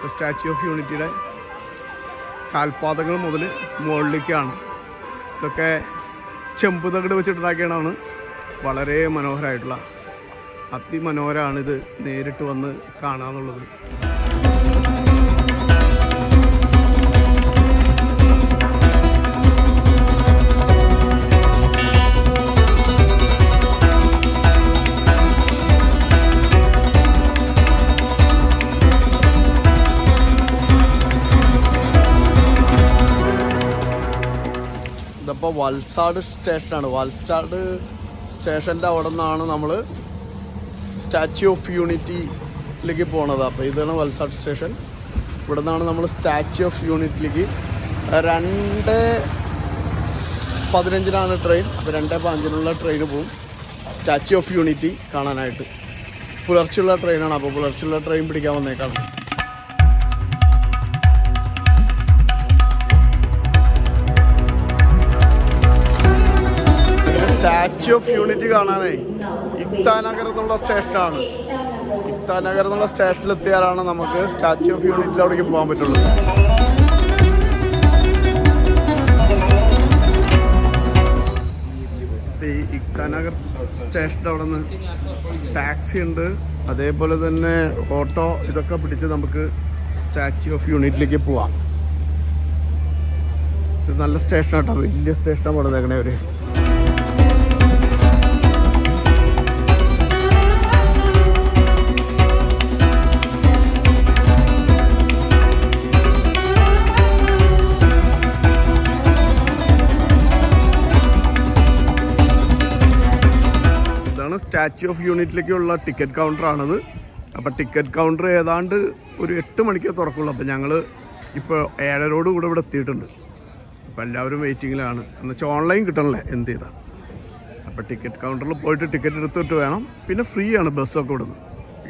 Statue of യൂണിറ്റിയുടെ കാൽപാദങ്ങൾ മുതൽ മുകളിലേക്കാണ്. ഇതൊക്കെ ചെമ്പ് തകിട് വെച്ചിട്ടുണ്ടാക്കിയതാണ്. വളരെ മനോഹരമായിട്ടുള്ള അതിമനോഹരമാണിത് നേരിട്ട് വന്ന് കാണാന്നുള്ളത്. ഇതിപ്പോൾ വൽസാഡ് സ്റ്റേഷനാണ്. വൽസാഡ് സ്റ്റേഷൻ്റെ അവിടെ നിന്നാണ് നമ്മൾ സ്റ്റാച്യു ഓഫ് യൂണിറ്റിയിലേക്ക് പോണത്. അപ്പോൾ ഇതാണ് വൽസാഡ് സ്റ്റേഷൻ. ഇവിടെ നിന്നാണ് നമ്മൾ സ്റ്റാച്യു ഓഫ് യൂണിറ്റിയിലേക്ക് 2:15 ട്രെയിൻ. അപ്പോൾ 2:15 ട്രെയിന് പോവും സ്റ്റാച്യു ഓഫ് യൂണിറ്റി കാണാനായിട്ട്. പുലർച്ചെയുള്ള ട്രെയിനാണ്. അപ്പോൾ പുലർച്ചെയുള്ള ട്രെയിൻ പിടിക്കാൻ വന്നേക്കാണ്. സ്റ്റാച്യു ഓഫ് യൂണിറ്റി കാണാനേ ഇക്താനഗർ എന്നുള്ള സ്റ്റേഷനാണ്. ഇക്താനഗർ എന്നുള്ള സ്റ്റേഷനിലെത്തിയാലാണ് നമുക്ക് സ്റ്റാച്യു ഓഫ് യൂണിറ്റിലവിടേക്ക് പോകാൻ പറ്റുള്ളൂ. ഈ ഇക്താനഗർ സ്റ്റേഷൻ്റെ അവിടെ നിന്ന് ടാക്സി ഉണ്ട്, അതേപോലെ തന്നെ ഓട്ടോ, ഇതൊക്കെ പിടിച്ച് നമുക്ക് സ്റ്റാച്യു ഓഫ് യൂണിറ്റിലേക്ക് പോവാം. ഇത് നല്ല സ്റ്റേഷനാട്ടോ, വലിയ സ്റ്റേഷനാണ് പണിതേക്കണേ അവർ. സ്റ്റാച്യു ഓഫ് യൂണിറ്റിലേക്കുള്ള ടിക്കറ്റ് കൗണ്ടറാണിത്. അപ്പോൾ ടിക്കറ്റ് കൗണ്ടർ ഏതാണ്ട് ഒരു 8 മണിക്കേ തുറക്കുള്ളൂ. അപ്പോൾ ഞങ്ങൾ ഇപ്പോൾ 7:30 കൂടെ ഇവിടെ എത്തിയിട്ടുണ്ട്. അപ്പോൾ എല്ലാവരും വെയിറ്റിങ്ങിലാണ്. എന്നുവെച്ചാൽ ഓൺലൈൻ കിട്ടണല്ലേ എന്ത് ചെയ്താൽ. അപ്പോൾ ടിക്കറ്റ് കൗണ്ടറിൽ പോയിട്ട് ടിക്കറ്റ് എടുത്തിട്ട് വേണം. പിന്നെ ഫ്രീ ആണ് ബസ്സൊക്കെ ഇവിടുന്ന്.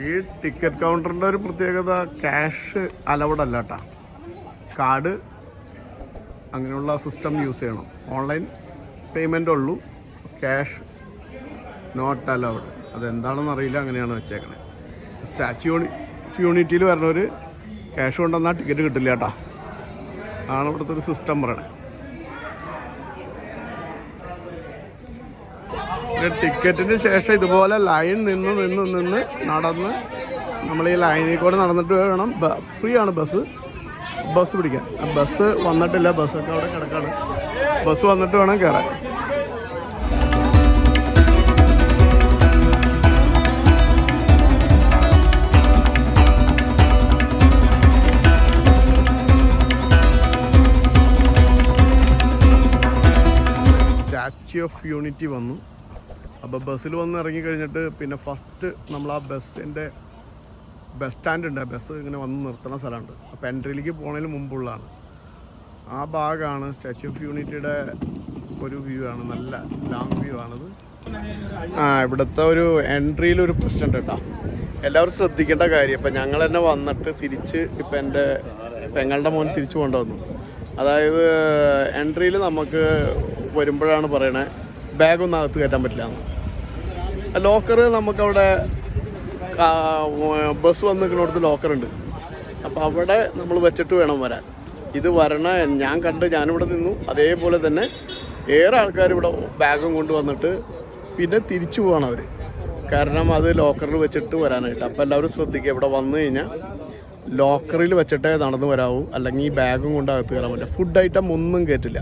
ഈ ടിക്കറ്റ് കൗണ്ടറിൻ്റെ ഒരു പ്രത്യേകത ക്യാഷ് അലൗഡ് അല്ല കേട്ടോ. കാർഡ് അങ്ങനെയുള്ള സിസ്റ്റം യൂസ് ചെയ്യണം. ഓൺലൈൻ പേയ്മെൻ്റ് ഉള്ളൂ, ക്യാഷ് നോട്ട് അലൗഡ്. അതെന്താണെന്ന് അറിയില്ല, അങ്ങനെയാണ് വെച്ചേക്കണേ. സ്റ്റാച്യു ഓഫ് യൂണിറ്റിയിൽ വരണവർ ക്യാഷ് കൊണ്ടുവന്നാൽ ടിക്കറ്റ് കിട്ടില്ല കേട്ടോ. ആണ് ഇവിടുത്തെ ഒരു സിസ്റ്റം പറയണേ. ടിക്കറ്റിന് ശേഷം ഇതുപോലെ ലൈൻ നിന്ന് നടന്ന് നമ്മൾ ഈ ലൈനിൽ കൂടെ നടന്നിട്ട് വേണം. ഫ്രീ ആണ് ബസ് പിടിക്കാൻ. ബസ് വന്നിട്ടില്ല, ബസ്സൊക്കെ അവിടെ കിടക്കാണ്. ബസ് വന്നിട്ട് വേണം കയറാൻ. സ്റ്റാച്യു ഓഫ് യൂണിറ്റി വന്നു. അപ്പോൾ ബസ്സിൽ വന്ന് ഇറങ്ങിക്കഴിഞ്ഞിട്ട് പിന്നെ ഫസ്റ്റ് നമ്മൾ ആ ബസ്സിൻ്റെ ബസ് സ്റ്റാൻഡ് ഉണ്ട്. ബസ് ഇങ്ങനെ വന്ന് നിർത്തുന്ന സ്ഥലമുണ്ട്. അപ്പോൾ എൻട്രിയിലേക്ക് പോകുന്നതിന് മുമ്പുള്ളതാണ്. ആ ഭാഗമാണ് സ്റ്റാച്യു ഓഫ് യൂണിറ്റിയുടെ ഒരു വ്യൂ ആണ്. നല്ല ലോങ് വ്യൂ ആണിത്. ഇവിടുത്തെ ഒരു എൻട്രിയിലൊരു പ്രശ്നമുണ്ട് കേട്ടോ. എല്ലാവരും ശ്രദ്ധിക്കേണ്ട കാര്യം. ഇപ്പം ഞങ്ങൾ തന്നെ വന്നിട്ട് തിരിച്ച് ഇപ്പം എൻ്റെ പെങ്ങളുടെ മോൻ തിരിച്ചു കൊണ്ടുവന്നു. അതായത് എൻട്രിയിൽ നമുക്ക് വരുമ്പോഴാണ് പറയണേ ബാഗൊന്നും അകത്ത് കയറ്റാൻ പറ്റില്ല എന്ന്. ലോക്കർ നമുക്കവിടെ ബസ് വന്ന് നിൽക്കുന്നിടത്ത് ലോക്കറുണ്ട്. അപ്പോൾ അവിടെ നമ്മൾ വെച്ചിട്ട് വേണം വരാൻ. ഇത് ഞാനിവിടെ നിന്നു. അതേപോലെ തന്നെ ഏറെ ആൾക്കാർ ഇവിടെ ബാഗും കൊണ്ട് വന്നിട്ട് പിന്നെ തിരിച്ചു പോവാണ് അവർ. കാരണം അത് ലോക്കറിൽ വെച്ചിട്ട് വരാനായിട്ട്. അപ്പോൾ എല്ലാവരും ശ്രദ്ധിക്കുക, ഇവിടെ വന്നു കഴിഞ്ഞാൽ ലോക്കറിൽ വെച്ചിട്ടേ നടന്ന് വരാവൂ, അല്ലെങ്കിൽ ഈ ബാഗും കൊണ്ട് അകത്ത് കയറാൻ പറ്റില്ല. ഫുഡ് ഐറ്റം ഒന്നും കയറ്റില്ല.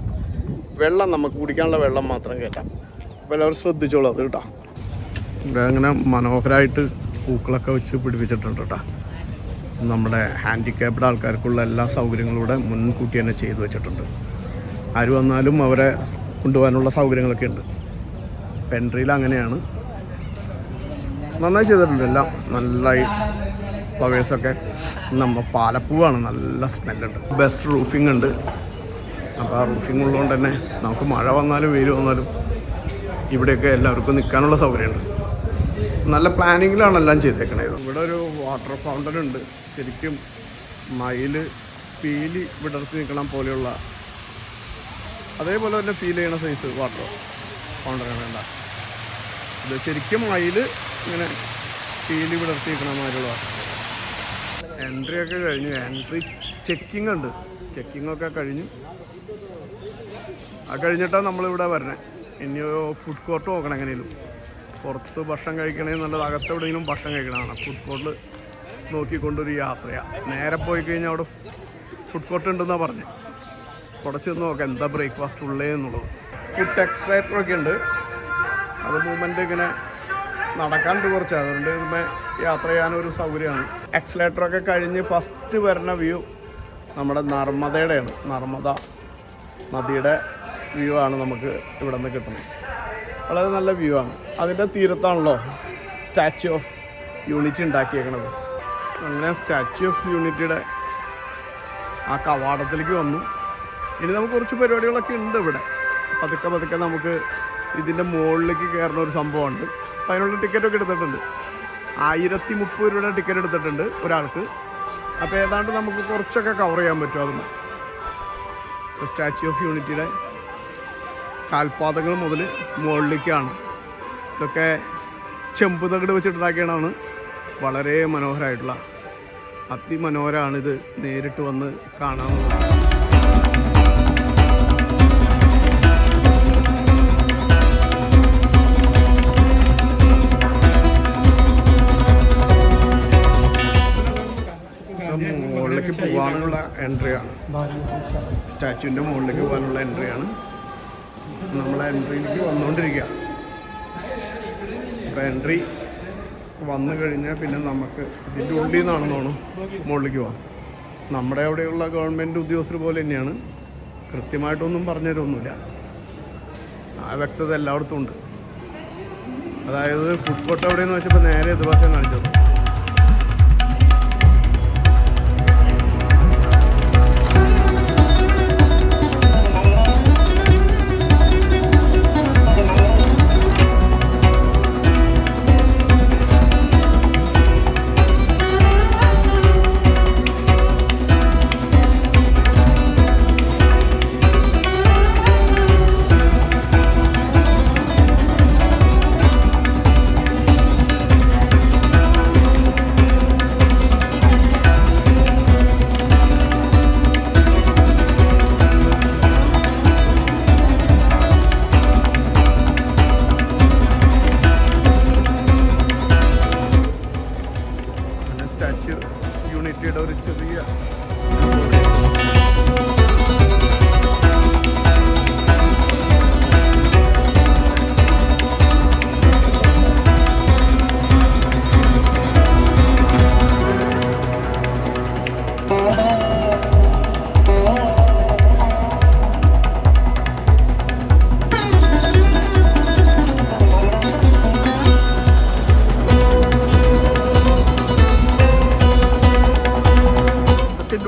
വെള്ളം നമുക്ക് കുടിക്കാനുള്ള വെള്ളം മാത്രം കയറ്റാം. അപ്പോൾ എല്ലാവരും ശ്രദ്ധിച്ചോളൂ അത് കേട്ടോ. ഇവിടെ അങ്ങനെ മനോഹരമായിട്ട് പൂക്കളൊക്കെ വെച്ച് പിടിപ്പിച്ചിട്ടുണ്ട് കേട്ടോ. നമ്മുടെ ഹാൻഡിക്യാപ്ഡ് ആൾക്കാർക്കുള്ള എല്ലാ സൗകര്യങ്ങളും ഇവിടെ മുൻകൂട്ടി തന്നെ ചെയ്തു വെച്ചിട്ടുണ്ട്. ആര് വന്നാലും അവരെ കൊണ്ടുപോകാനുള്ള സൗകര്യങ്ങളൊക്കെ ഉണ്ട്. പെൻട്രിയിൽ അങ്ങനെയാണ്. നന്നായി ചെയ്തിട്ടുണ്ട് എല്ലാം. നല്ലായി ഫ്ലവേഴ്സൊക്കെ. നമ്മൾ പാലപ്പൂവാണ്, നല്ല സ്മെല്ലുണ്ട്. ബെസ്റ്റ് റൂഫിംഗ് ഉണ്ട്. അപ്പോൾ ആ റൂഫിംഗ് ഉള്ളതുകൊണ്ട് തന്നെ നമുക്ക് മഴ വന്നാലും വെയിൽ വന്നാലും ഇവിടെയൊക്കെ എല്ലാവർക്കും നിൽക്കാനുള്ള സൗകര്യമുണ്ട്. നല്ല പ്ലാനിങ്ങിലാണ് എല്ലാം ചെയ്തേക്കണത്. ഇവിടെ ഒരു വാട്ടർ ഫൗണ്ടൻ ഉണ്ട്. ശരിക്കും മയിൽ പീലി വിടർത്തി നിൽക്കണം പോലെയുള്ള അതേപോലെ തന്നെ ഫീൽ ചെയ്യണ സൈസ് വാട്ടർ ഫൗണ്ടനാണ്. വേണ്ട, ഇത് ശരിക്കും മയിൽ ഇങ്ങനെ പീലി വിടർത്തി നിൽക്കണ മാതിരിയുള്ള വാട്ടർ. എൻട്രി ഒക്കെ കഴിഞ്ഞു. എൻട്രി ചെക്കിംഗ് ഉണ്ട്. ചെക്കിംഗ് ഒക്കെ കഴിഞ്ഞു. അത് കഴിഞ്ഞിട്ടാണ് നമ്മളിവിടെ വരണേ. ഇനി ഫുഡ് കോർട്ട് നോക്കണം. എങ്ങനെയും പുറത്ത് ഭക്ഷണം കഴിക്കണമെങ്കിൽ നല്ലത് അകത്തെവിടെയെങ്കിലും ഭക്ഷണം കഴിക്കണമെന്നാണ്. ഫുഡ് കോർട്ടിൽ നോക്കിക്കൊണ്ടൊരു യാത്രയാണ്. നേരെ പോയി കഴിഞ്ഞാൽ അവിടെ ഫുഡ് കോർട്ട് ഉണ്ടെന്നാണ് പറഞ്ഞത്. കുറച്ച് നോക്കാം എന്താ ബ്രേക്ക്ഫാസ്റ്റ് ഉള്ളേ എന്നുള്ളത്. ഫുഡ് എക്സ്ലേറ്ററൊക്കെ ഉണ്ട്. അത് മൂവ്മെൻറ്റ് ഇങ്ങനെ നടക്കാണ്ട് കുറച്ച്, അതുകൊണ്ട് ഇതുമേ യാത്ര ചെയ്യാനൊരു സൗകര്യമാണ്. എക്സ്ലേറ്ററൊക്കെ കഴിഞ്ഞ് ഫസ്റ്റ് വരുന്ന വ്യൂ നമ്മുടെ നർമ്മദയുടെയാണ്. നർമ്മദ നദിയുടെ വ്യൂ ആണ് നമുക്ക് ഇവിടെ നിന്ന് കിട്ടുന്നത്. വളരെ നല്ല വ്യൂ ആണ്. അതിൻ്റെ തീരത്താണല്ലോ സ്റ്റാച്യു ഓഫ് യൂണിറ്റി ഉണ്ടാക്കിയേക്കണത്. അങ്ങനെ സ്റ്റാച്യു ഓഫ് യൂണിറ്റിയുടെ ആ കവാടത്തിലേക്ക് വന്നു. ഇനി നമുക്ക് കുറച്ച് പരിപാടികളൊക്കെ ഉണ്ട് ഇവിടെ. പതുക്കെ പതുക്കെ നമുക്ക് ഇതിൻ്റെ മുകളിലേക്ക് കയറുന്ന ഒരു സംഭവമുണ്ട്. അപ്പോൾ അതിനുള്ള ടിക്കറ്റൊക്കെ എടുത്തിട്ടുണ്ട്. 1030 രൂപയുടെ ടിക്കറ്റ് എടുത്തിട്ടുണ്ട് ഒരാൾക്ക്. അപ്പോൾ ഏതാണ്ട് നമുക്ക് കുറച്ചൊക്കെ കവർ ചെയ്യാൻ പറ്റും. അതും സ്റ്റാച്യു ഓഫ് യൂണിറ്റിയുടെ കാൽപാദങ്ങൾ മുതൽ മുകളിലേക്കാണ്. ഇതൊക്കെ ചെമ്പ് തകിട് വെച്ചിട്ടുണ്ടാക്കിയതാണ്. വളരെ മനോഹരമായിട്ടുള്ള, അതിമനോഹരമാണിത് നേരിട്ട് വന്ന് കാണാവുന്നത്. മുകളിലേക്ക് പോകാനുള്ള എൻട്രിയാണ്. സ്റ്റാച്യുവിൻ്റെ മുകളിലേക്ക് പോകാനുള്ള എൻട്രിയാണ്. നമ്മൾ എൻട്രിയിലേക്ക് വന്നുകൊണ്ടിരിക്കുക. ഇപ്പോൾ എൻട്രി വന്നു കഴിഞ്ഞാൽ പിന്നെ നമുക്ക് ഇതിൻ്റെ ഉള്ളിൽ നിന്നാണെന്ന് തോന്നുന്നു മുകളിലേക്ക് പോകാം. നമ്മുടെ അവിടെയുള്ള ഗവൺമെൻറ് ഉദ്യോഗസ്ഥർ പോലെ തന്നെയാണ്. കൃത്യമായിട്ടൊന്നും പറഞ്ഞുതരൊന്നുമില്ല. ആ വ്യക്തത എല്ലായിടത്തും ഉണ്ട്. അതായത് ഫുഡ് കോർട്ട് എവിടെയെന്ന് വെച്ചപ്പോൾ നേരെ എതിർവശം കാണിച്ചത്. സ്റ്റാച്യു യൂണിറ്റിയുടെ ഒരു ചെറിയ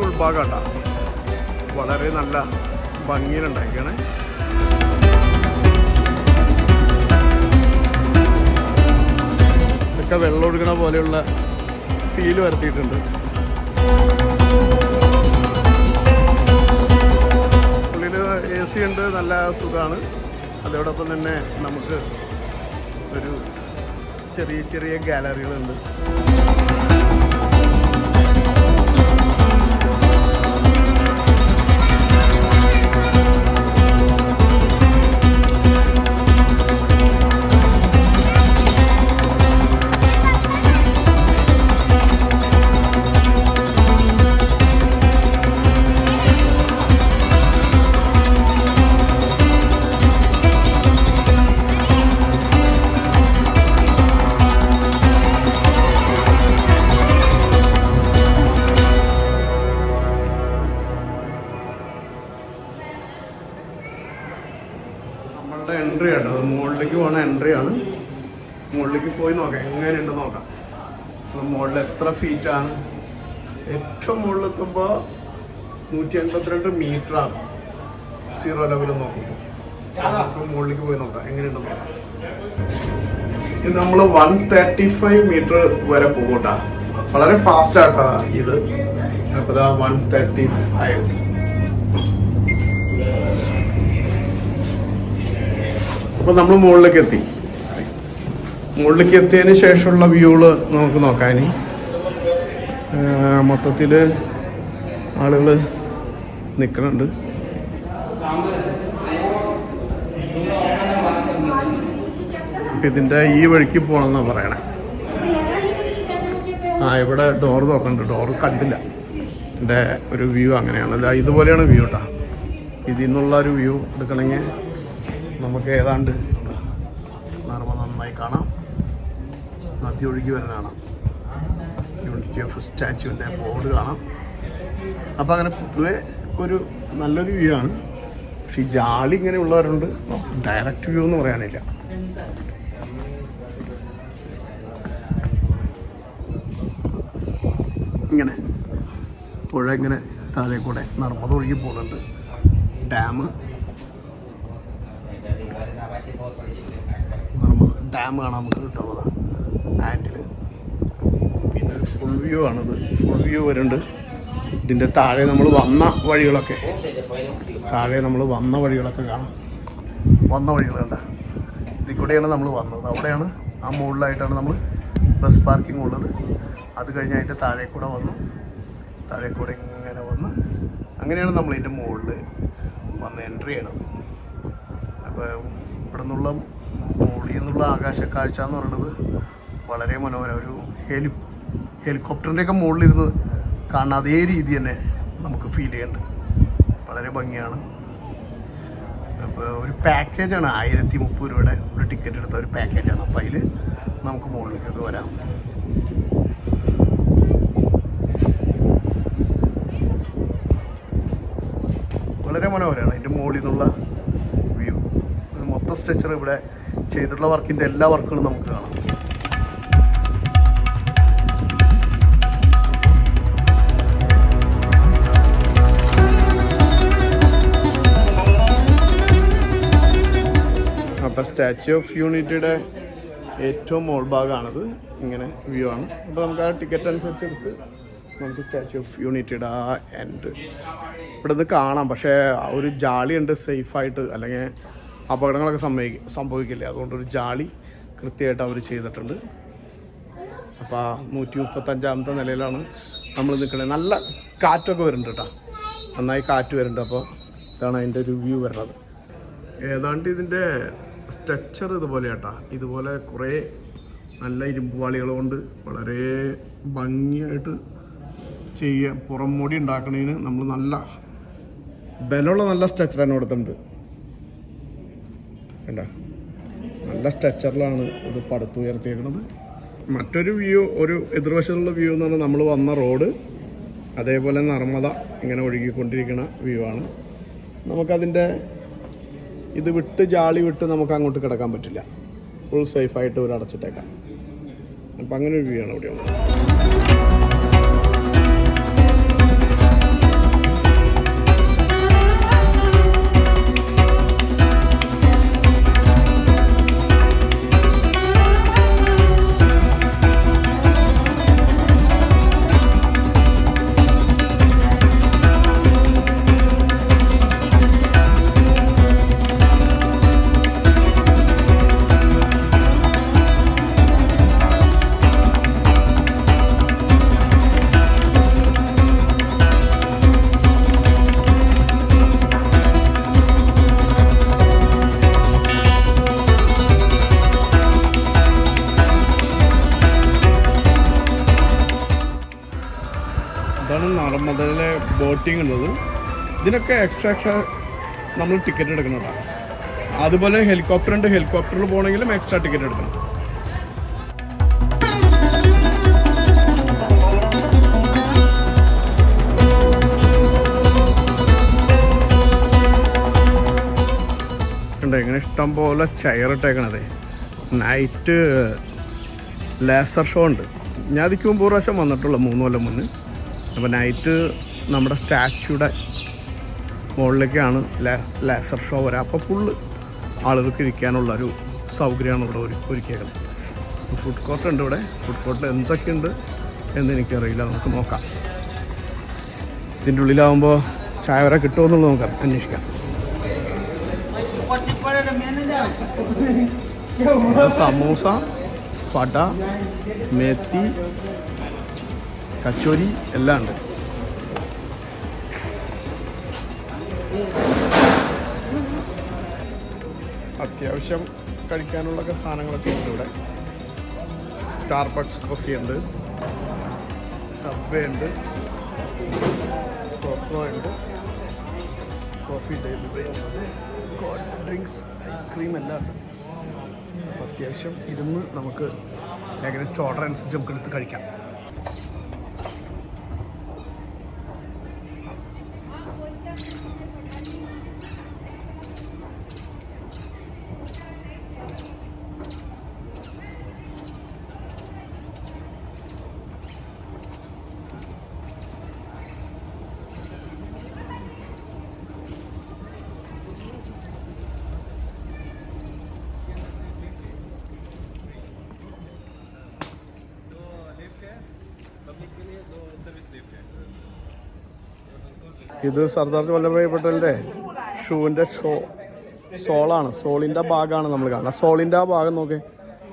ഉൾഭാഗാട്ട വളരെ നല്ല ഭംഗിയിലുണ്ടാക്കിയാണ്. ഇതൊക്കെ വെള്ളം ഒഴുകണ പോലെയുള്ള ഫീല് വരുത്തിയിട്ടുണ്ട്. ഉള്ളിൽ AC ഉണ്ട്, നല്ല സുഖമാണ്. അതോടൊപ്പം തന്നെ നമുക്ക് ഒരു ചെറിയ ചെറിയ ഗാലറികളുണ്ട്. എൻട്രി ആണ് അത്. മുകളിലേക്ക് പോകുന്ന എൻട്രിയാണ്. മുകളിലേക്ക് പോയി നോക്കാം എങ്ങനെയുണ്ട് നോക്കാം. മുകളിൽ എത്ര ഫീറ്റാണ്. ഏറ്റവും മുകളിലെത്തുമ്പോൾ 182 മീറ്ററാണ് സീറോ ലെവൽ നോക്കുമ്പോൾ. നമുക്ക് മുകളിലേക്ക് പോയി നോക്കാം എങ്ങനെയുണ്ട് നോക്കാം. ഇത് നമ്മൾ 135 മീറ്റർ വരെ പോകട്ടാ. വളരെ ഫാസ്റ്റ് ആട്ടാ ഇത്. അപ്പോൾ 135. അപ്പോൾ നമ്മൾ മുകളിലേക്ക് എത്തി. മുകളിലേക്ക് എത്തിയതിന് ശേഷമുള്ള വ്യൂകള് നമുക്ക് നോക്കാം. ഇനി മൊത്തത്തിൽ ആളുകൾ നിൽക്കുന്നുണ്ട്. ഇതിൻ്റെ ഈ വഴിക്ക് പോകണമെന്നാണ് പറയണേ. ഇവിടെ ഡോർ തുറക്കുന്നുണ്ട്. ഡോർ കണ്ടില്ല. എൻ്റെ ഒരു വ്യൂ അങ്ങനെയാണ്. ഇതുപോലെയാണ് വ്യൂ കേട്ടോ. ഇതിൽ നിന്നുള്ള ഒരു വ്യൂ എടുക്കണമെങ്കിൽ നമുക്ക് ഏതാണ്ട് നർമ്മ നന്നായി കാണാം. നദി ഒഴുകി വരുന്ന കാണാം. യൂണിറ്റി ഓഫ് സ്റ്റാച്യുവിൻ്റെ ബോർഡ് കാണാം. അപ്പോൾ അങ്ങനെ പൊതുവെ ഒരു നല്ലൊരു വ്യൂ ആണ്. പക്ഷേ ഈ ജാളി ഇങ്ങനെ ഉള്ളവരുണ്ട്. ഡയറക്റ്റ് വ്യൂ എന്ന് പറയാനില്ല. ഇങ്ങനെ പുഴ ഇങ്ങനെ താഴെ കൂടെ നർമ്മദ ഒഴുകി പോകുന്നുണ്ട്. ഡാം കാണാൻ നമുക്ക് കിട്ടുന്നത് ആൻഡിൽ. പിന്നെ ഒരു ഫുൾ വ്യൂ ആണിത്. ഫുൾ വ്യൂ വരുന്നുണ്ട്. ഇതിൻ്റെ താഴെ നമ്മൾ വന്ന വഴികളൊക്കെ കാണാം. വന്ന വഴികൾ കണ്ട ഇതിൽ കൂടെയാണ് നമ്മൾ വന്നത്. അവിടെയാണ് ആ മുകളിലായിട്ടാണ് നമ്മൾ ബസ് പാർക്കിംഗ് ഉള്ളത്. അത് കഴിഞ്ഞ് അതിൻ്റെ താഴെ കൂടെ ഇങ്ങനെ വന്ന് അങ്ങനെയാണ് നമ്മൾ ഇതിൻ്റെ മുകളിൽ വന്ന് എൻട്രി ചെയ്യണത്. അപ്പോൾ ഇവിടെ നിന്നുള്ള മുകളിൽ നിന്നുള്ള ആകാശ കാഴ്ച എന്ന് പറയുന്നത് വളരെ മനോഹരം. ഒരു ഹെലികോപ്റ്ററിൻ്റെയൊക്കെ മുകളിലിരുന്ന് കാണുന്ന അതേ രീതി തന്നെ നമുക്ക് ഫീൽ ചെയ്യുന്നുണ്ട്. വളരെ ഭംഗിയാണ്. അപ്പോൾ ഒരു പാക്കേജാണ്. 1030 രൂപയുടെ ഒരു ടിക്കറ്റ് എടുത്ത ഒരു പാക്കേജാണ്. അപ്പോൾ അതിൽ നമുക്ക് മുകളിലേക്കൊക്കെ വരാം. വളരെ മനോഹരമാണ് അതിൻ്റെ മുകളിൽ നിന്നുള്ള വ്യൂ. മൊത്തം സ്ട്രക്ചർ ഇവിടെ ചെയ്തിട്ടുള്ള വർക്കിൻ്റെ എല്ലാ വർക്കുകളും നമുക്ക് കാണാം. അപ്പോൾ സ്റ്റാച്യു ഓഫ് യൂണിറ്റിയുടെ ഏറ്റവും മോൾ ഭാഗമാണിത്. ഇങ്ങനെ വ്യൂ ആണ്. അപ്പോൾ നമുക്ക് ആ ടിക്കറ്റ് അനുസരിച്ച് എടുത്ത് നമുക്ക് സ്റ്റാച്യു ഓഫ് യൂണിറ്റിയുടെ ആ എൻഡ് ഇവിടെ നിന്ന് കാണാം. പക്ഷേ ഒരു ജാളിയുണ്ട് സേഫായിട്ട്, അല്ലെങ്കിൽ അപകടങ്ങളൊക്കെ സംഭവിക്കില്ല. അതുകൊണ്ടൊരു ജാളി കൃത്യമായിട്ട് അവർ ചെയ്തിട്ടുണ്ട്. അപ്പോൾ 135ാമത്തെ നിലയിലാണ് നമ്മൾ നിൽക്കുന്നത്. നല്ല കാറ്റൊക്കെ വരുന്നുണ്ട് കേട്ടോ. നന്നായി കാറ്റ് വരുന്നുണ്ട്. അപ്പോൾ ഇതാണ് അതിൻ്റെ ഒരു വ്യൂ വരുന്നത്. ഏതാണ്ട് ഇതിൻ്റെ സ്ട്രക്ചർ ഇതുപോലെ കേട്ടോ. ഇതുപോലെ കുറേ നല്ല ഇരുമ്പ് പാളികൾ കൊണ്ട് വളരെ ഭംഗിയായിട്ട് പുറം മൂടി ഉണ്ടാക്കുന്നതിന് നമ്മൾ നല്ല ബലമുള്ള നല്ല സ്ട്രക്ചർ തന്നെ കൊടുത്തിട്ടുണ്ട്. കണ്ടോ, നല്ല സ്ട്രക്ചറിലാണ് ഇത് പടുത്തുയർത്തിയേക്കുന്നത്. മറ്റൊരു വ്യൂ, ഒരു എതിർവശത്തുള്ള വ്യൂ എന്ന് പറഞ്ഞാൽ നമ്മൾ വന്ന റോഡ്, അതേപോലെ നർമ്മദ ഇങ്ങനെ ഒഴുകിക്കൊണ്ടിരിക്കുന്ന വ്യൂ ആണ്. നമുക്കതിൻ്റെ ഇത് വിട്ട് ജാളി വിട്ട് നമുക്ക് അങ്ങോട്ട് കിടക്കാൻ പറ്റില്ല. ഫുൾ സേഫായിട്ട് ഒരു അടച്ചിട്ടേക്കാം. അപ്പം അങ്ങനെ ഒരു വ്യൂ ആണ് ഇവിടെ ഉള്ളത്. ഇതാണ് നർമ്മദയിലെ ബോട്ടിംഗ് ഉള്ളത്. ഇതിനൊക്കെ എക്സ്ട്രാ നമ്മൾ ടിക്കറ്റ് എടുക്കുന്നതാണ്. അതുപോലെ ഹെലികോപ്റ്റർ ഉണ്ട്. ഹെലികോപ്റ്ററിൽ പോകണമെങ്കിലും എക്സ്ട്രാ ടിക്കറ്റ് എടുക്കണം. ഉണ്ട് ഇങ്ങനെ ഇഷ്ടം പോലെ ചെയറിട്ടേക്കണത്. നൈറ്റ് ലേസർ ഷോ ഉണ്ട്. ഞാൻ അതിക്ക് മുമ്പ് പ്രാവശ്യം വന്നിട്ടുള്ളൂ, 3 കൊല്ലം മുന്നേ. അപ്പോൾ നൈറ്റ് നമ്മുടെ സ്റ്റാച്യൂടെ മുകളിലേക്കാണ് ലേസർ ഷോ വരാം. അപ്പോൾ ഫുള്ള് ആളുകൾക്ക് ഇരിക്കാനുള്ളൊരു സൗകര്യമാണ് ഇവിടെ ഒരുക്കിയേക്കുന്നത്. ഫുഡ് കോർട്ട് ഉണ്ട് ഇവിടെ. ഫുഡ് കോർട്ടിൽ എന്തൊക്കെയുണ്ട് എന്ന് എനിക്കറിയില്ല. നമുക്ക് നോക്കാം. ഇതിൻ്റെ ഉള്ളിലാവുമ്പോൾ ചായ വരെ കിട്ടുമോ എന്നുള്ളത് നോക്കാം, അന്വേഷിക്കാം. സമൂസ, പട, മെത്തി, കച്ചോരി എല്ലാം ഉണ്ട്. അത്യാവശ്യം കഴിക്കാനുള്ളൊക്കെ സാധനങ്ങളൊക്കെ ഉണ്ട് ഇവിടെ. സ്റ്റാർബക്സ് കോഫി ഉണ്ട്, സബ്വേ ഉണ്ട്, കോക്കോ ഉണ്ട്, കോഫി ഡെലിവറേറ്റ് ഉണ്ട്, കോൾഡ് ഡ്രിങ്ക്സ്, ഐസ്ക്രീം എല്ലാം ഉണ്ട്. അപ്പോൾ അത്യാവശ്യം ഇരുന്ന് നമുക്ക് ഏകദേശം ഓർഡർ അനുസരിച്ച് നമുക്ക് എടുത്ത് കഴിക്കാം. ഇത് സർദാർ വല്ലഭായ് പട്ടേലിൻ്റെ ഷൂവിൻ്റെ സോളാണ്. സോളിൻ്റെ ഭാഗമാണ് നമ്മൾ കാണുന്നത്. സോളിൻ്റെ ആ ഭാഗം നോക്കേ,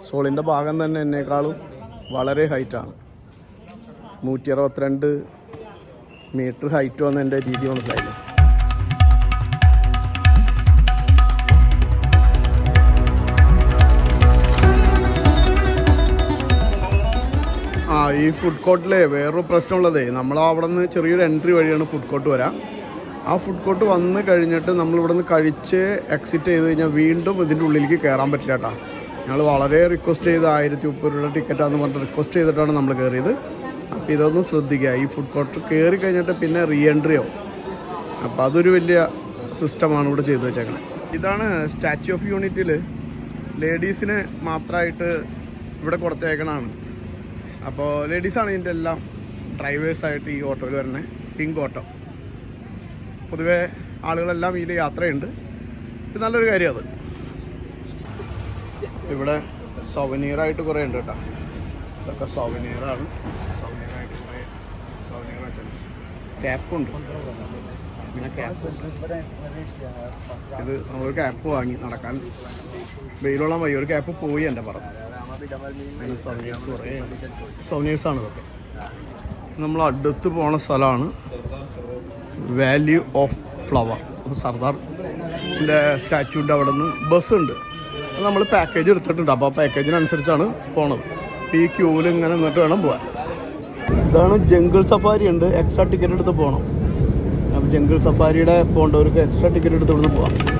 സോളിൻ്റെ ഭാഗം തന്നെ എന്നെക്കാളും വളരെ ഹൈറ്റാണ്. 162 മീറ്റർ ഹൈറ്റ് വന്ന എൻ്റെ രീതി മനസ്സിലായില്ലേ. ഈ ഫുഡ് കോർട്ടിലെ വേറൊരു പ്രശ്നമുള്ളതേ, നമ്മൾ അവിടെ നിന്ന് ചെറിയൊരു എൻട്രി വഴിയാണ് ഫുഡ് കോർട്ട് വരാം. ആ ഫുഡ് കോർട്ട് വന്ന് കഴിഞ്ഞിട്ട് നമ്മളിവിടെ നിന്ന് കഴിച്ച് എക്സിറ്റ് ചെയ്ത് കഴിഞ്ഞാൽ വീണ്ടും ഇതിൻ്റെ ഉള്ളിലേക്ക് കയറാൻ പറ്റില്ല കേട്ടോ. ഞങ്ങൾ വളരെ റിക്വസ്റ്റ് ചെയ്ത് 1030 രൂപയുടെ ടിക്കറ്റാന്ന് പറഞ്ഞിട്ട് റിക്വസ്റ്റ് ചെയ്തിട്ടാണ് നമ്മൾ കയറിയത്. അപ്പോൾ ഇതൊന്നും ശ്രദ്ധിക്കുക, ഈ ഫുഡ് കോർട്ട് കയറി കഴിഞ്ഞിട്ട് പിന്നെ റീ എൻട്രി ആവും. അപ്പോൾ അതൊരു വലിയ സിസ്റ്റമാണ് ഇവിടെ ചെയ്ത് വെച്ചേക്കണേ. ഇതാണ് സ്റ്റാച്യു ഓഫ് യൂണിറ്റിയിൽ ലേഡീസിന് മാത്രമായിട്ട് ഇവിടെ കൊടുത്തേക്കണതാണ്. അപ്പോൾ ലേഡീസാണ് ഇതിൻ്റെ എല്ലാം ഡ്രൈവേഴ്സായിട്ട് ഈ ഓട്ടോയിൽ വരുന്നത്. Pink auto. പൊതുവേ ആളുകളെല്ലാം ഇതിൽ യാത്രയുണ്ട്. ഇത് നല്ലൊരു കാര്യം. അത് ഇവിടെ സൊവനീറായിട്ട് കുറേ ഉണ്ട് കേട്ടോ. ഇതൊക്കെ സൊവനീറാണ്. സൊവനീറായിട്ട് കുറേ സൊവനീർ വെച്ചിട്ടുണ്ട്. ക്യാപ്പുണ്ട്, പിന്നെ ക്യാപ്പ്. ഇത് നമ്മൾ ക്യാപ്പ് വാങ്ങി നടക്കാൻ വെയിലുള്ള വഴി ഒരു ക്യാപ്പ് പോയി എൻ്റെ പറഞ്ഞു. അങ്ങനെ സൊവനീർസ് കുറേ സൊവനീർസാണ് ഇതൊക്കെ. നമ്മൾ അടുത്ത് പോണ സ്ഥലമാണ് വാല്യൂ ഓഫ് ഫ്ലവർ. അപ്പോൾ സർദാറിൻ്റെ സ്റ്റാച്യൂൻ്റെ അവിടെ നിന്ന് ബസ്സുണ്ട്. നമ്മൾ പാക്കേജ് എടുത്തിട്ടുണ്ട്. അപ്പോൾ ആ പാക്കേജിനനുസരിച്ചാണ് പോണത്. ഈ ക്യൂവിൽ ഇങ്ങനെ നിന്നിട്ട് വേണം പോകാൻ. ഇതാണ് ജംഗിൾ സഫാരി ഉണ്ട്. എക്സ്ട്രാ ടിക്കറ്റ് എടുത്ത് പോകണം. അപ്പോൾ ജംഗിൾ സഫാരിയുടെ പോകേണ്ടവർക്ക് എക്സ്ട്രാ ടിക്കറ്റ് എടുത്ത് ഇവിടുന്ന് പോകാം.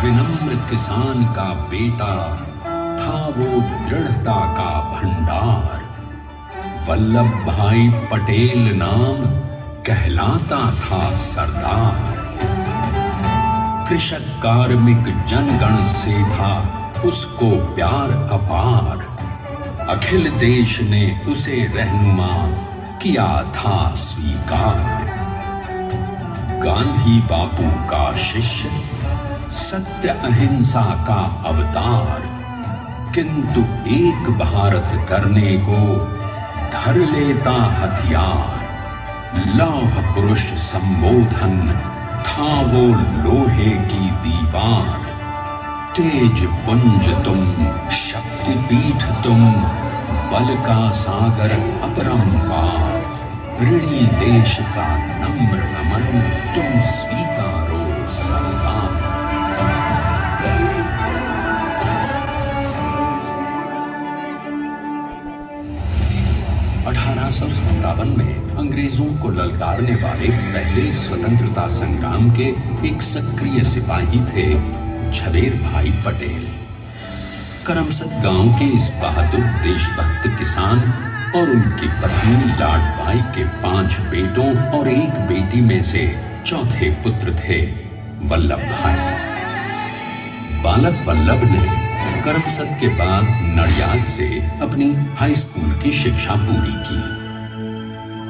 विनम्र किसान का बेटा था वो दृढ़ता का भंडार। वल्लभ भाई पटेल नाम कहलाता था सरदार। कृषक कार्मिक जनगण से था उसको प्यार अपार। अखिल देश ने उसे रहनुमा किया था स्वीकार। गांधी बापू का शिष्य, सत्य अहिंसा का अवतार, किंतु एक भारत करने को धर लेता हथियार। लौह पुरुष संबोधन था वो लोहे की दीवार। तेज पुंज तुम, शक्ति पीठ तुम, बल का सागर अपरंपार। ऋणी देश का नम्र नमन तुम स्वीकारो सरदार। 1857 में अंग्रेजों को ललकारने वाले पहले स्वतंत्रता संग्राम के एक सक्रिय सिपाही थे झवेर भाई पटेल। करमसद गांव के इस बहादुर देशभक्त किसान और उनकी पत्नी लाडबाई के 5 बेटों और 1 बेटी में से चौथे पुत्र थे वल्लभ भाई। बालक वल्लभ ने करमसद के बाद नडियाद से अपनी हाई स्कूल की शिक्षा पूरी की।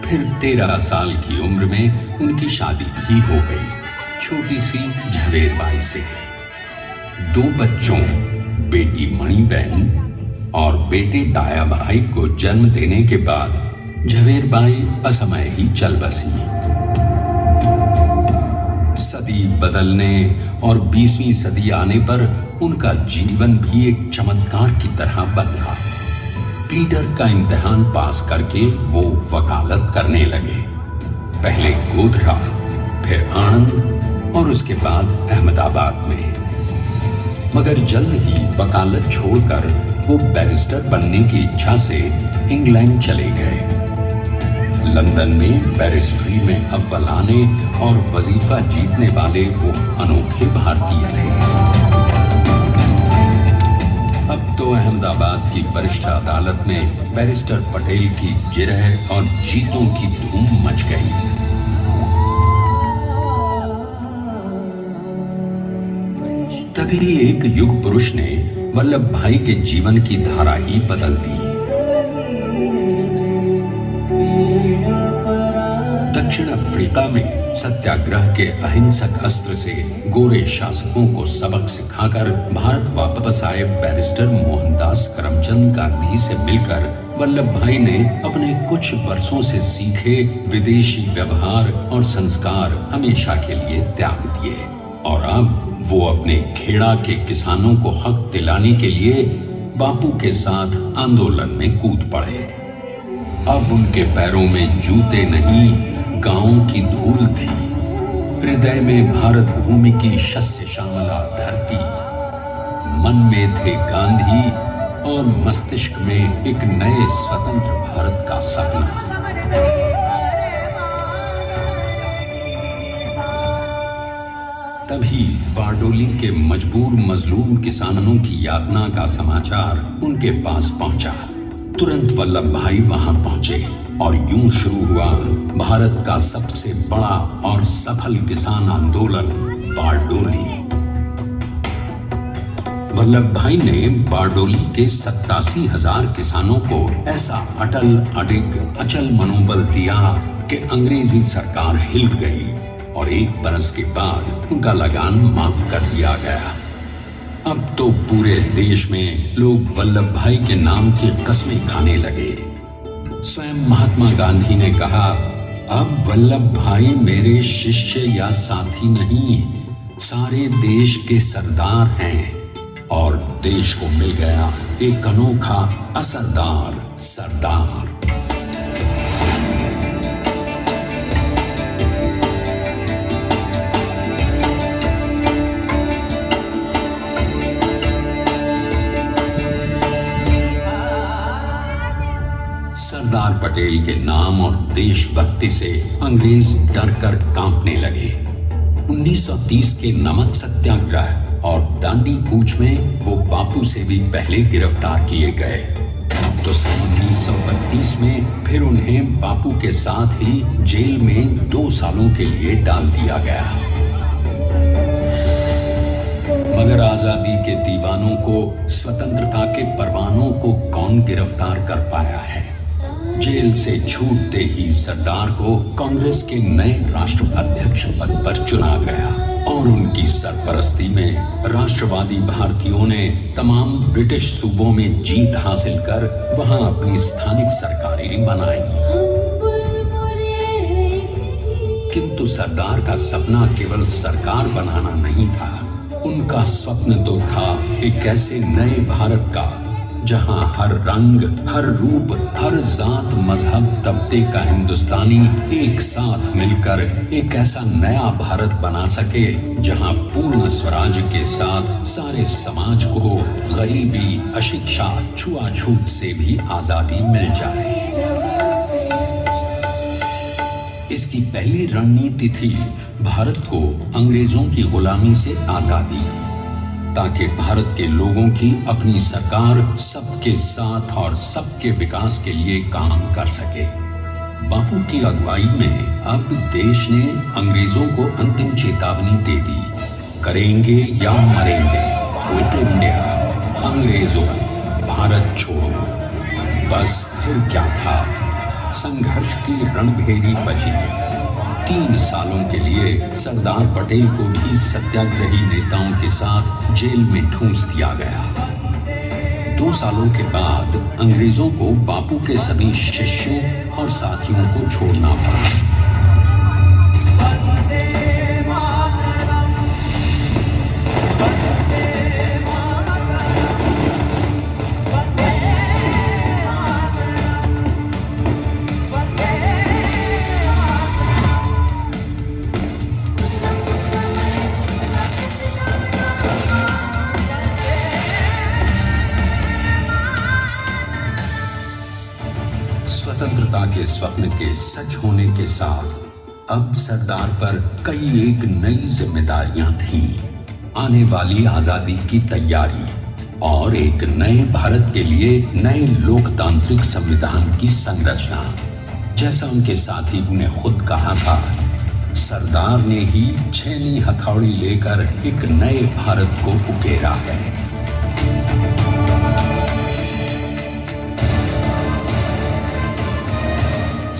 फिर 13 साल की उम्र में उनकी शादी भी हो गई छोटी सी झवेर बाई से। 2 बच्चों, बेटी मणिबहन और बेटे डाया भाई को जन्म देने के बाद झवेर बाई असमय ही चल बसी। सदी बदलने और 20वीं सदी आने पर उनका जीवन भी एक चमत्कार की तरह बदला। प्लीडर का इम्तिहान पास करके वो वकालत करने लगे। पहले गोधरा, फिर आणंद और उसके बाद अहमदाबाद में। मगर जल्द ही वकालत छोड़कर वो बैरिस्टर बनने की इच्छा से इंग्लैंड चले गए। लंदन में बैरिस्ट्री में अव्वल आने और वजीफा जीतने वाले वो अनोखे भारतीय थे। अब तो अहमदाबाद की वरिष्ठ अदालत में बैरिस्टर पटेल की जिरह और जीतों की धूम मच गई। तभी एक युग पुरुष ने वल्लभ भाई के जीवन की धारा ही बदल दी। दक्षिण अफ्रीका में सत्याग्रह के अहिंसक अस्त्र से गोरे शासकों को सबक सिखाकर भारत वापस आए बैरिस्टर मोहनदास करमचंद गांधी से मिलकर वल्लभ भाई ने अपने कुछ वर्षों से सीखे विदेशी व्यवहार और संस्कार हमेशा के लिए त्याग दिए और अब वो अपने खेड़ा के किसानों को हक दिलाने के लिए बापू के साथ आंदोलन में कूद पड़े। अब उनके पैरों में जूते नहीं, गांव की धूल थी। हृदय में भारत भूमि की शस्य श्यामला धरती। मन में थे गांधी और मस्तिष्क में एक नए स्वतंत्र भारत का सपना। तभी बारडोली के मजबूर मजलूम किसानों की यातना का समाचार उनके पास पहुंचा। तुरंत वल्लभ भाई वहां पहुंचे और यूं शुरू हुआ भारत का सबसे बड़ा और सफल किसान आंदोलन बारडोली। वल्लभ भाई ने बारडोली के 87,000 किसानों को ऐसा अटल अडिग अचल मनोबल दिया कि अंग्रेजी सरकार हिल गई और 1 बरस के बाद उनका लगान माफ कर दिया गया। अब तो पूरे देश में लोग वल्लभ भाई के नाम की कस्में खाने लगे। स्वयं महात्मा गांधी ने कहा, अब वल्लभ भाई मेरे शिष्य या साथी नहीं, सारे देश के सरदार हैं। और देश को मिल गया एक अनोखा असरदार सरदार। सरदार पटेल के नाम और देशभक्ति से अंग्रेज डर कर कांपने लगे। 1930 के नमक सत्याग्रह और दांडी कूच में वो बापू से भी पहले गिरफ्तार किए गए। तो सन 1932 में फिर उन्हें बापू के साथ ही जेल में 2 सालों के लिए डाल दिया गया। मगर आजादी के दीवानों को, स्वतंत्रता के परवानों को कौन गिरफ्तार कर पाया है? जेल से छूटते ही सरदार को कांग्रेस के नए राष्ट्राध्यक्ष पद पर चुना गया और उनकी सरपरस्ती में राष्ट्रवादी भारतीयों ने तमाम ब्रिटिश सूबों में जीत हासिल कर वहां अपनी स्थानिक सरकारें बनाई। किंतु सरदार का सपना केवल सरकार बनाना नहीं था। उनका स्वप्न तो था एक ऐसे नए भारत का जहां हर रंग, हर रूप, हर जात, मजहब, तबके का हिंदुस्तानी एक साथ मिलकर एक ऐसा नया भारत बना सके जहां पूर्ण स्वराज के साथ सारे समाज को गरीबी, अशिक्षा, छुआछूत से भी आजादी मिल जाए। इसकी पहली रणनीति थी भारत को अंग्रेजों की गुलामी से आजादी, ताकि भारत के लोगों की अपनी सरकार सबके साथ और सबके विकास के लिए काम कर सके। बापू की अगुवाई में अब देश ने अंग्रेजों को अंतिम चेतावनी दे दी, करेंगे या मरेंगे, क्विट इंडिया, अंग्रेजों, भारत छोड़ो। बस फिर क्या था, संघर्ष की रणभेरी बजी। 3 सालों के लिए सरदार पटेल को भी सत्याग्रही नेताओं के साथ जेल में ठूंस दिया गया। 2 सालों के बाद अंग्रेजों को बापू के सभी शिष्यों और साथियों को छोड़ना पड़ा। स्वतंत्रता के स्वप्न के सच होने के साथ अब सरदार पर कई एक नई जिम्मेदारियां थीं। आने वाली आजादी की तैयारी और एक नए भारत के लिए नए लोकतांत्रिक संविधान की संरचना। जैसा उनके साथी ने खुद कहा था, सरदार ने ही 6वीं हथौड़ी लेकर एक नए भारत को उकेरा है।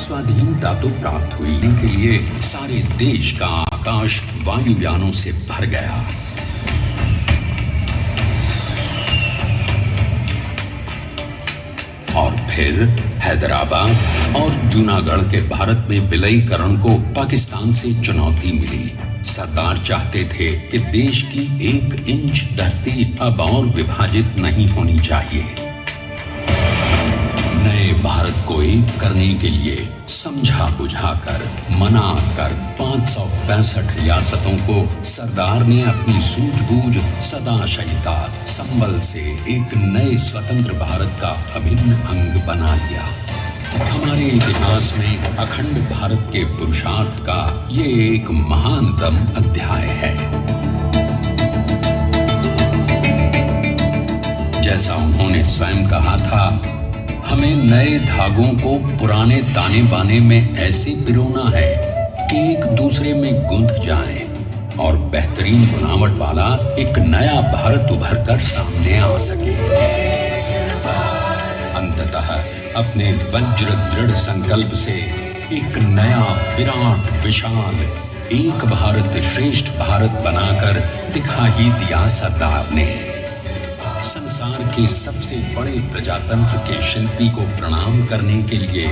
स्वाधीनता तो प्राप्त हुई के लिए सारे देश का आकाश वायुयानों से भर गया। और फिर हैदराबाद और जूनागढ़ के भारत में विलयीकरण को पाकिस्तान से चुनौती मिली। सरदार चाहते थे कि देश की 1 इंच धरती अब और विभाजित नहीं होनी चाहिए। नए भारत को एक करने के लिए समझा बुझाकर, मना कर 565 रियासतों को सरदार ने अपनी सूझबूझ, सदाशयिता, संबल से एक नए स्वतंत्र भारत का अभिन्न अंग बना लिया। हमारे इतिहास में अखंड भारत के पुरुषार्थ का ये एक महानतम अध्याय है। जैसा उन्होंने स्वयं कहा था, हमें नए धागों को पुराने ताने बाने में ऐसे पिरोना है कि एक दूसरे में गुंथ जाएं और बेहतरीन बनावट वाला एक नया भारत उभर कर सामने आ सके। अंततः अपने वज्र दृढ़ संकल्प से एक नया विराट विशाल एक भारत श्रेष्ठ भारत बनाकर दिखा ही दिया सरदार ने। संसार के सबसे बड़े प्रजातंत्र के शिल्पी को प्रणाम करने के लिए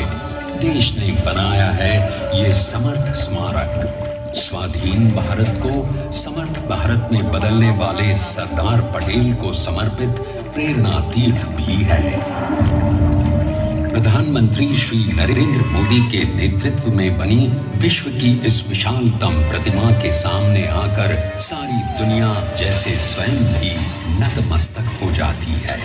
देश ने बनाया है ये समर्थ स्मारक। स्वाधीन भारत को समर्थ भारत में बदलने वाले सरदार पटेल को समर्पित प्रेरणा तीर्थ भी है। प्रधानमंत्री श्री नरेंद्र मोदी के नेतृत्व में बनी विश्व की इस विशालतम प्रतिमा के सामने आकर सारी दुनिया जैसे स्वयं भी नतमस्तक हो जाती है।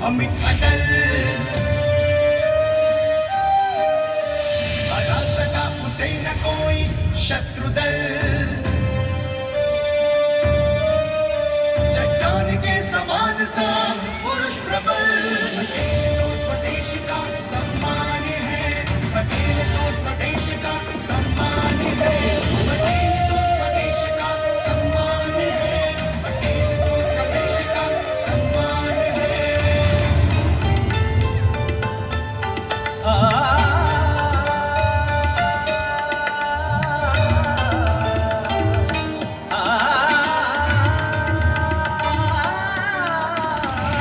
अमिट अटल हरा सका उसे न कोई शत्रु दल चट्टान के समान सा पुरुष प्रबल पटेल तो स्वदेश का सम्मान है पटेल तो स्वदेश का सम्मान है पटेल तो स्वदेश का सम्मान है पटेल तो स्वदेश का सम्मान है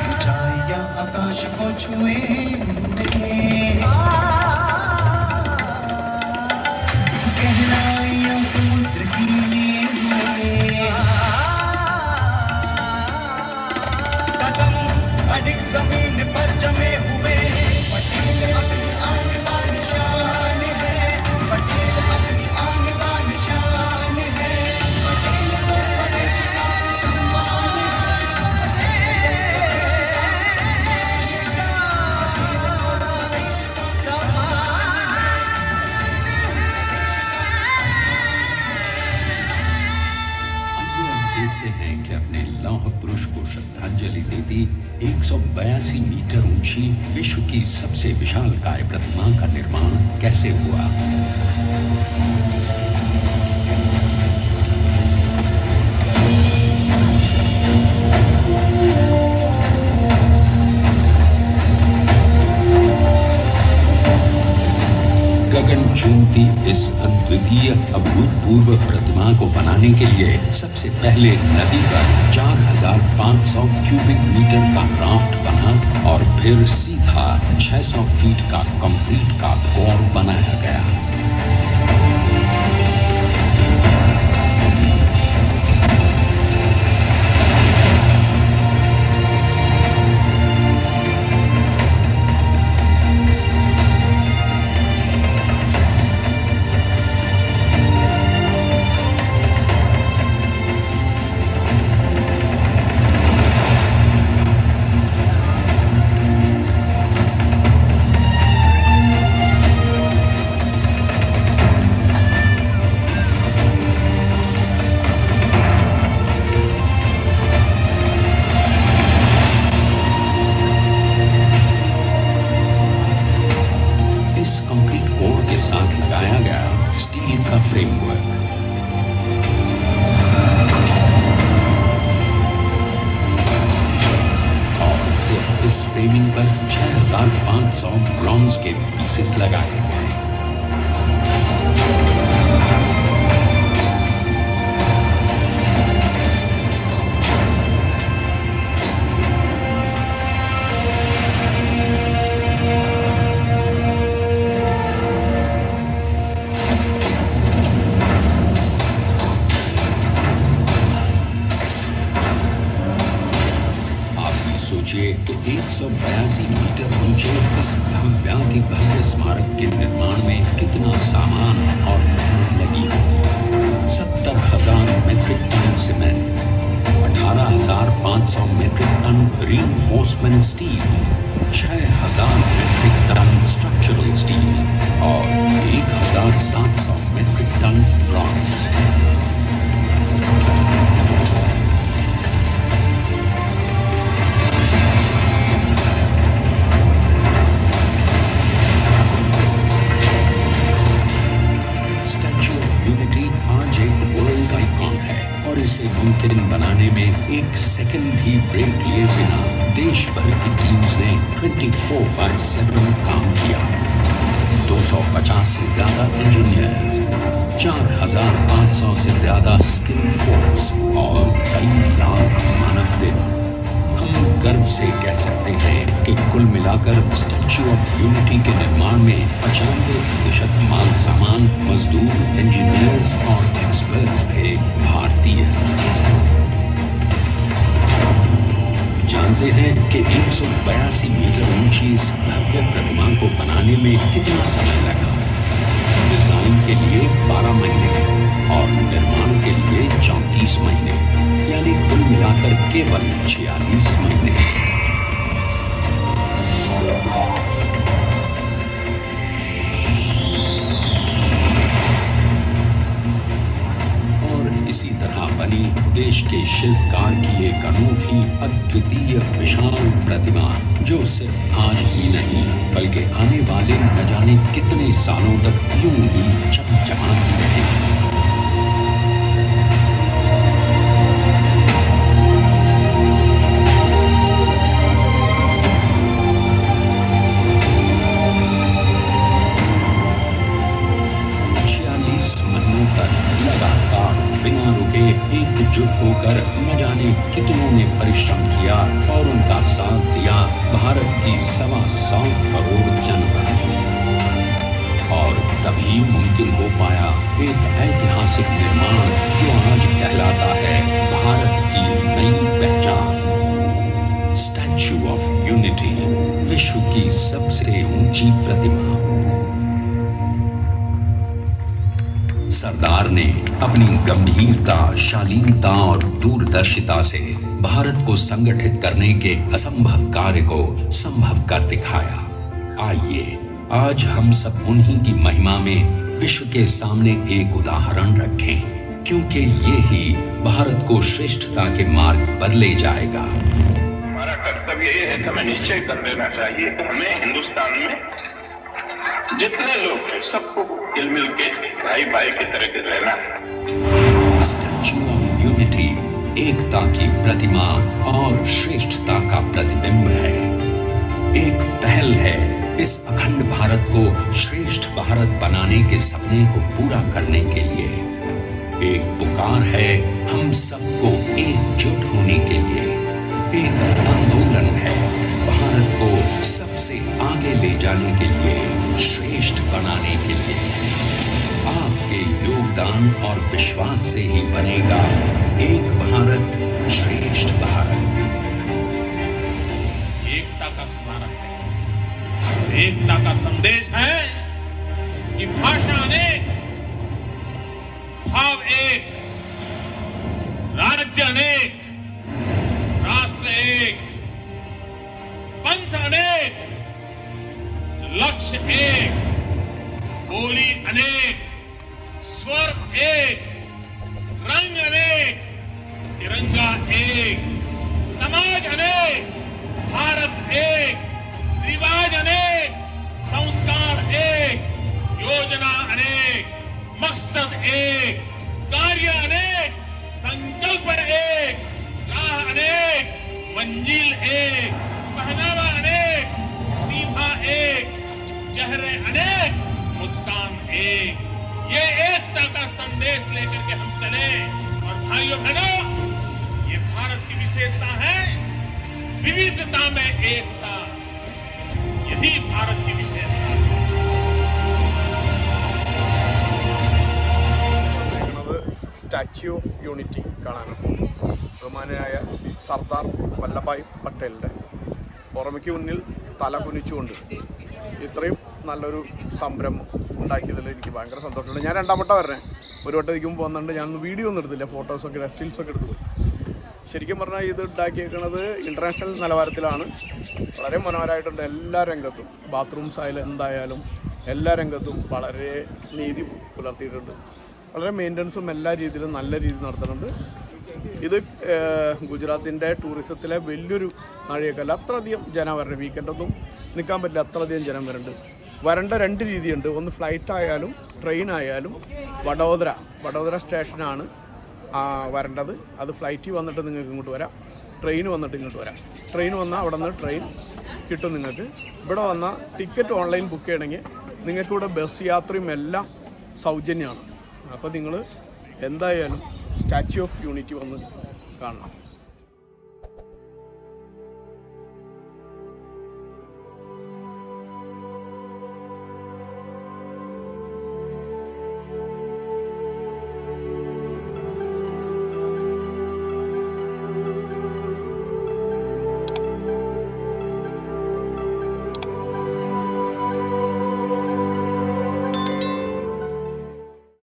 ऊंचाइयां आकाश को छुए गहराइयां समुद्र की लिए कदम अडिग जमीन पर जमे हुए पटेल अपनी आन बान शान है पटेल अपनी आन बान शान है पटेल तो स्वदेश का सम्मान है पटेल तो स्वदेश का सम्मान है पटेल तो स्वदेश का सम्मान है आइए हम देखते हैं कि अपने लौह पुरुष को श्रद्धांजलि देती 182 मीटर ऊंची विश्व की सबसे विशालकाय प्रतिमा का निर्माण कैसे हुआ। गगन चुंबती इस अद्वितीय अभूतपूर्व प्रतिमा को बनाने के लिए सबसे पहले नदी पर 4,500 क्यूबिक मीटर का राफ्ट बना और फिर सीधा 600 फीट का कंक्रीट का कोर बनाया गया। इस कंक्रीट कोर के साथ लगाया गया स्टील का फ्रेमवर्क। और फिर इस फ्रेमिंग पर 6,500 ब्रॉन्ज के पीसेस लगाए गए। सोचिए कि 182 मीटर ऊंचे इस भव्याति भव्य स्मारक के निर्माण में कितना सामान और मेहनत लगी होगी। 70,000 metric ton cement, 18,500 metric ton reinforcement steel, 6,000 metric ton structural steel और 1,700 मेट्रिक टन ब्रॉन्ज। आज एक वर्ल्ड आइकॉन है और इसे मुमकिन बनाने में एक सेकंड भी ब्रेक लिए बिना देश भर की टीम्स ने 24/7 काम किया। 250 से ज्यादा इंजीनियर्स, 4,500 से ज्यादा स्किल फोर्स और कई लाख मानव दिन। हम गर्व से कह सकते हैं कि कुल मिलाकर स्टैच्यू ऑफ यूनिटी के निर्माण में 95% माल सामान, मजदूर, इंजीनियर्स और एक्सपर्ट्स थे भारतीय। जानते हैं कि 182 मीटर ऊंची इस भव्य प्रतिमा को बनाने में कितना समय लगा। डिजाइन के लिए 12 महीने और निर्माण के लिए 34 महीने, यानी कुल मिलाकर केवल 46 महीने। देश के शिल्पकार की एक अनूठी अद्वितीय विशाल प्रतिमा जो सिर्फ आज ही नहीं बल्कि आने वाले न जाने कितने सालों तक यूं ही चमचमाती रहेगी। लगातार बिना रुके एकजुट होकर न जाने कितनों ने परिश्रम किया और उनका साथ दिया भारत की 125 करोड़ जनता। और तभी मुमकिन हो पाया एक ऐतिहासिक निर्माण जो आज कहलाता है भारत की नई पहचान। स्टैच्यू ऑफ यूनिटी, विश्व की सबसे ऊंची प्रतिमा। सरदार ने अपनी गंभीरता, शालीनता और दूरदर्शिता से भारत को संगठित करने के असंभव कार्य को संभव कर दिखाया। आइए आज हम सब उन्हीं की महिमा में विश्व के सामने एक उदाहरण रखें, क्योंकि ये ही भारत को श्रेष्ठता के मार्ग पर ले जाएगा। हमारा कर्तव्य ये है कि हमें निश्चय कर लेना चाहिए कि हमें हिंदुस्तान में जितने लोग हैं सबको मिल मिल के भाई भाई की तरह के रहना है। स्टैच्यू ऑफ यूनिटी एकता की प्रतिमा और श्रेष्ठता का प्रतिबिंब है। एक पहल है इस अखंड भारत को श्रेष्ठ भारत बनाने के सपने को पूरा करने के लिए। एक पुकार है हम सबको एकजुट होने के लिए। एक आंदोलन है भारत को सबसे आगे ले जाने के लिए, श्रेष्ठ बनाने के लिए। आपके योगदान और विश्वास से ही बनेगा एक भारत श्रेष्ठ भारत। एकता का स्मारक है, एकता का संदेश है कि भाषा अनेक, भाव एक, राज्य अनेक, राष्ट्र एक, पंथ अनेक, लक्ष्य एक, बोली अनेक, स्वर एक, रंग अनेक, तिरंगा एक, समाज अनेक, भारत एक, रिवाज अनेक, संस्कार एक, योजना अनेक, मकसद एक, कार्य अनेक, संकल्प एक, राह अनेक, मंजिल एक, पहनावा अनेक, दीपा एक, चेहरे अनेक, मुस्कान एक। ये एकता का संदेश लेकर के हम चले। और भाइयों बहनों, ये भारत की विशेषता है, विविधता में एकता। यही भारत की विशेषता है। സ്റ്റാച്യു ഓഫ് യൂണിറ്റി കാണാനാണ്. ബഹുമാനായ സർദാർ വല്ലഭായ് പട്ടേലിൻ്റെ ഓർമ്മയ്ക്ക് മുന്നിൽ തല കുനിച്ചുകൊണ്ട് ഇത്രയും നല്ലൊരു സംരംഭം ഉണ്ടാക്കിയതിൽ എനിക്ക് ഭയങ്കര സന്തോഷമുണ്ട്. ഞാൻ രണ്ടാം വട്ടം വരണേ, ഒരു വട്ടം ഇരിക്കുമ്പോൾ വന്നിട്ടുണ്ട്. ഞാനൊന്ന് വീഡിയോ ഒന്നും എടുത്തില്ല, ഫോട്ടോസൊക്കെ സ്റ്റിൽസൊക്കെ എടുത്തു പോയി. ശരിക്കും പറഞ്ഞാൽ ഇത് ഉണ്ടാക്കിയേക്കുന്നത് ഇൻ്റർനാഷണൽ നിലവാരത്തിലാണ്. വളരെ മനോഹരമായിട്ടുണ്ട്. എല്ലാ രംഗത്തും, ബാത്റൂംസ് ആയാലും എന്തായാലും എല്ലാ രംഗത്തും വളരെ നീതി പുലർത്തിയിട്ടുണ്ട്. വളരെ മെയിൻ്റനൻസും എല്ലാ രീതിയിലും നല്ല രീതിയിൽ നടത്തുന്നുണ്ട്. ഇത് ഗുജറാത്തിൻ്റെ ടൂറിസത്തിലെ വലിയൊരു നാഴികക്കല്ല. അത്രയധികം ജനം വരണം. വീക്കെൻഡൊന്നും നിൽക്കാൻ പറ്റില്ല, അത്രയധികം ജനം വരുന്നുണ്ട്. വരേണ്ട രണ്ട് രീതിയുണ്ട്. ഒന്ന് ഫ്ലൈറ്റ് ആയാലും ട്രെയിൻ ആയാലും വഡോദര സ്റ്റേഷനാണ് വരേണ്ടത്. അത് ഫ്ലൈറ്റിൽ വന്നിട്ട് നിങ്ങൾക്ക് ഇങ്ങോട്ട് വരാം, ട്രെയിൻ വന്നിട്ട് ഇങ്ങോട്ട് വരാം. ട്രെയിൻ വന്നാൽ അവിടെ നിന്ന് ട്രെയിൻ കിട്ടും നിങ്ങൾക്ക്. ഇവിടെ വന്നാൽ ടിക്കറ്റ് ഓൺലൈൻ ബുക്ക് ചെയ്യണമെങ്കിൽ നിങ്ങൾക്കിവിടെ ബസ് യാത്രയും എല്ലാം സൗജന്യമാണ്. അപ്പോൾ നിങ്ങൾ എന്തായാലും സ്റ്റാച്യു ഓഫ് യൂണിറ്റി വന്ന് കാണണം.